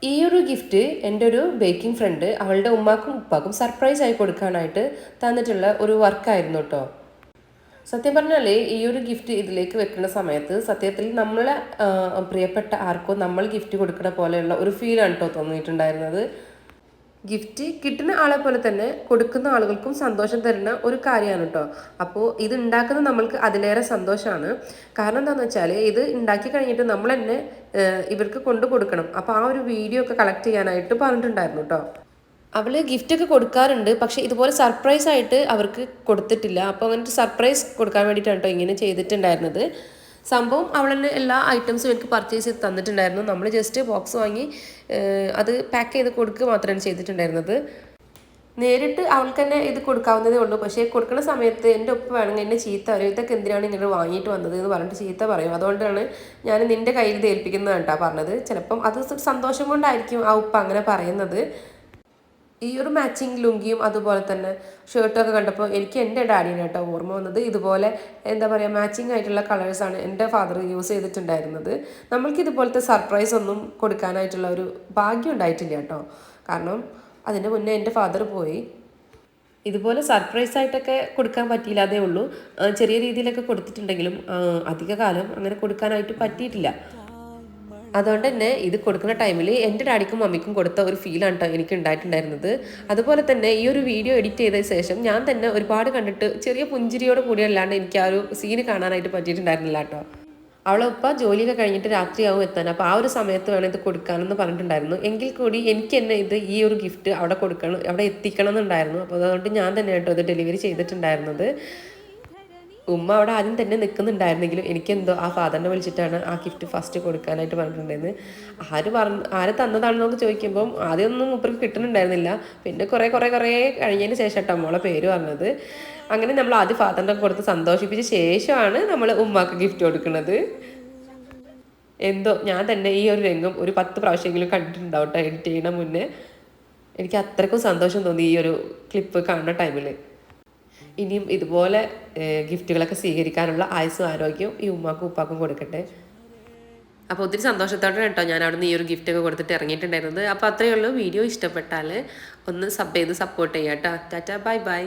ഈ ഒരു ഗിഫ്റ്റ് എൻ്റെ ഒരു ബേക്കിംഗ് ഫ്രണ്ട് അവളുടെ ഉമ്മാക്കും ഉപ്പാക്കും സർപ്രൈസ് ആയി കൊടുക്കാനായിട്ട് തന്നിട്ടുള്ള ഒരു വർക്കായിരുന്നു കേട്ടോ. സത്യം പറഞ്ഞാൽ ഈ ഒരു ഗിഫ്റ്റ് ഇതിലേക്ക് വെക്കുന്ന സമയത്ത് സത്യത്തിൽ നമ്മളെ പ്രിയപ്പെട്ട ആർക്കോ നമ്മൾ ഗിഫ്റ്റ് കൊടുക്കുന്ന പോലെയുള്ള ഒരു ഫീലാണ് കേട്ടോ തോന്നിയിട്ടുണ്ടായിരുന്നത്. ഗിഫ്റ്റ് കിട്ടുന്ന ആളെ പോലെ തന്നെ കൊടുക്കുന്ന ആളുകൾക്കും സന്തോഷം തരുന്ന ഒരു കാര്യമാണ് കേട്ടോ. അപ്പോൾ ഇത് ഉണ്ടാക്കുന്ന നമ്മൾക്ക് അതിലേറെ സന്തോഷമാണ്. കാരണം എന്താണെന്ന് വെച്ചാൽ ഇത് ഉണ്ടാക്കി കഴിഞ്ഞിട്ട് നമ്മൾ തന്നെ ഇവർക്ക് കൊണ്ടു കൊടുക്കണം. അപ്പോൾ ആ ഒരു വീഡിയോ ഒക്കെ കളക്ട് ചെയ്യാനായിട്ട് പറഞ്ഞിട്ടുണ്ടായിരുന്നു കേട്ടോ. അവൾ ഗിഫ്റ്റൊക്കെ കൊടുക്കാറുണ്ട്, പക്ഷേ ഇതുപോലെ സർപ്രൈസ് ആയിട്ട് അവർക്ക് കൊടുത്തിട്ടില്ല. അപ്പോൾ അങ്ങനത്തെ സർപ്രൈസ് കൊടുക്കാൻ വേണ്ടിയിട്ടാണ് കേട്ടോ ഇങ്ങനെ ചെയ്തിട്ടുണ്ടായിരുന്നത്. സംഭവം അവൾ തന്നെ എല്ലാ ഐറ്റംസും എനിക്ക് പർച്ചേസ് ചെയ്ത് തന്നിട്ടുണ്ടായിരുന്നു. നമ്മൾ ജസ്റ്റ് ബോക്സ് വാങ്ങി അത് പാക്ക് ചെയ്ത് കൊടുക്കുക മാത്രമാണ് ചെയ്തിട്ടുണ്ടായിരുന്നത്. നേരിട്ട് അവൾക്ക് തന്നെ ഇത് കൊടുക്കാവുന്നതേ ഉള്ളൂ. പക്ഷേ കൊടുക്കുന്ന സമയത്ത് എൻ്റെ ഒപ്പം വേണമെങ്കിൽ എന്നെ ചീത്ത പറയും, ഇതൊക്കെ എന്തിനാണ് ഇങ്ങനെ വാങ്ങിയിട്ട് വന്നത് എന്ന് പറഞ്ഞിട്ട് ചീത്ത പറയും. അതുകൊണ്ടാണ് ഞാൻ നിൻ്റെ കയ്യിൽ ഇത് ഏൽപ്പിക്കുന്നത് കേട്ടോ പറഞ്ഞത്. ചിലപ്പം അത് സന്തോഷം കൊണ്ടായിരിക്കും ആ ഉപ്പ അങ്ങനെ പറയുന്നത്. ഈ ഒരു മാച്ചിങ് ലുങ്കിയും അതുപോലെ തന്നെ ഷർട്ടൊക്കെ കണ്ടപ്പോൾ എനിക്ക് എൻ്റെ ഡാഡിനെ കേട്ടോ ഓർമ്മ വന്നത്. ഇതുപോലെ എന്താ പറയുക, മാച്ചിങ് ആയിട്ടുള്ള കളേഴ്സാണ് എൻ്റെ ഫാദർ യൂസ് ചെയ്തിട്ടുണ്ടായിരുന്നത്. നമ്മൾക്ക് ഇതുപോലത്തെ സർപ്രൈസ് ഒന്നും കൊടുക്കാനായിട്ടുള്ള ഒരു ഭാഗ്യം ഉണ്ടായിട്ടില്ല കേട്ടോ. കാരണം അതിൻ്റെ മുന്നേ എൻ്റെ ഫാദർ പോയി. ഇതുപോലെ സർപ്രൈസ് ആയിട്ടൊക്കെ കൊടുക്കാൻ പറ്റിയില്ലാതേ ഉള്ളൂ. ചെറിയ രീതിയിലൊക്കെ കൊടുത്തിട്ടുണ്ടെങ്കിലും അധിക കാലം അങ്ങനെ കൊടുക്കാനായിട്ട് പറ്റിയിട്ടില്ല. അതുകൊണ്ട് തന്നെ ഇത് കൊടുക്കുന്ന ടൈമിൽ എൻ്റെ ഡാഡിക്കും മമ്മിക്കും കൊടുത്ത ഒരു ഫീലാണ് കേട്ടോ എനിക്ക് ഉണ്ടായിട്ടുണ്ടായിരുന്നത്. അതുപോലെ തന്നെ ഈ ഒരു വീഡിയോ എഡിറ്റ് ചെയ്ത ശേഷം ഞാൻ തന്നെ ഒരുപാട് കണ്ടിട്ട് ചെറിയ പുഞ്ചിരിയോട് കൂടി അല്ലാണ്ട് എനിക്ക് ആ ഒരു സീന് കാണാനായിട്ട് പറ്റിയിട്ടുണ്ടായിരുന്നില്ല കേട്ടോ. അവളൊപ്പം ജോലിയൊക്കെ കഴിഞ്ഞിട്ട് രാത്രിയാവും എത്താൻ. അപ്പോൾ ആ ഒരു സമയത്ത് വേണം ഇത് കൊടുക്കാനെന്ന് പറഞ്ഞിട്ടുണ്ടായിരുന്നു. എങ്കിൽ കൂടി എനിക്ക് തന്നെ ഇത് ഈ ഒരു ഗിഫ്റ്റ് അവിടെ കൊടുക്കണം, അവിടെ എത്തിക്കണം എന്നുണ്ടായിരുന്നു. അപ്പോൾ അതുകൊണ്ട് ഞാൻ തന്നെ കേട്ടോ ഇത് ഡെലിവറി ചെയ്തിട്ടുണ്ടായിരുന്നത്. ഉമ്മ അവിടെ ആദ്യം തന്നെ നിൽക്കുന്നുണ്ടായിരുന്നെങ്കിലും എനിക്കെന്തോ ആ ഫാദറിനെ വിളിച്ചിട്ടാണ് ആ ഗിഫ്റ്റ് ഫസ്റ്റ് കൊടുക്കാനായിട്ട് പറഞ്ഞിട്ടുണ്ടായിരുന്നത്. ആര് തന്നതാണെന്നൊക്കെ ചോദിക്കുമ്പം ആദ്യമൊന്നും മൂപ്പർക്ക് കിട്ടുന്നുണ്ടായിരുന്നില്ല. പിന്നെ കുറേ കഴിഞ്ഞതിന് ശേഷം കേട്ടോ മോളെ പേര് പറഞ്ഞത്. അങ്ങനെ നമ്മൾ ആദ്യം ഫാദറിനെ കൊടുത്ത് സന്തോഷിപ്പിച്ച ശേഷമാണ് നമ്മൾ ഉമ്മാക്ക് ഗിഫ്റ്റ് കൊടുക്കുന്നത്. എന്തോ ഞാൻ തന്നെ ഈ ഒരു രംഗം ഒരു 10 പ്രാവശ്യമെങ്കിലും കണ്ടിട്ടുണ്ടാവും കേട്ടോ എഡിറ്റ് ചെയ്യണ മുന്നേ. എനിക്ക് അത്രയ്ക്കും സന്തോഷം തോന്നി ഈ ഒരു ക്ലിപ്പ് കാണുന്ന ടൈമിൽ. ഇനിയും ഇതുപോലെ ഗിഫ്റ്റുകളൊക്കെ സ്വീകരിക്കാനുള്ള ആയുസ്സും ആരോഗ്യവും ഈ ഉമ്മാക്കും ഉപ്പാക്കും കൊടുക്കട്ടെ. അപ്പോൾ ഒത്തിരി സന്തോഷത്തോടെ കേട്ടോ ഞാൻ അവിടെ നിന്ന് ഈ ഒരു ഗിഫ്റ്റൊക്കെ കൊടുത്തിട്ട് ഇറങ്ങിയിട്ടുണ്ടായിരുന്നത്. അപ്പോൾ അത്രയേ ഉള്ളൂ. വീഡിയോ ഇഷ്ടപ്പെട്ടാൽ ഒന്ന് സബ് ചെയ്ത് സപ്പോർട്ട് ചെയ്യാം കേട്ടോ. Tata, bye bye.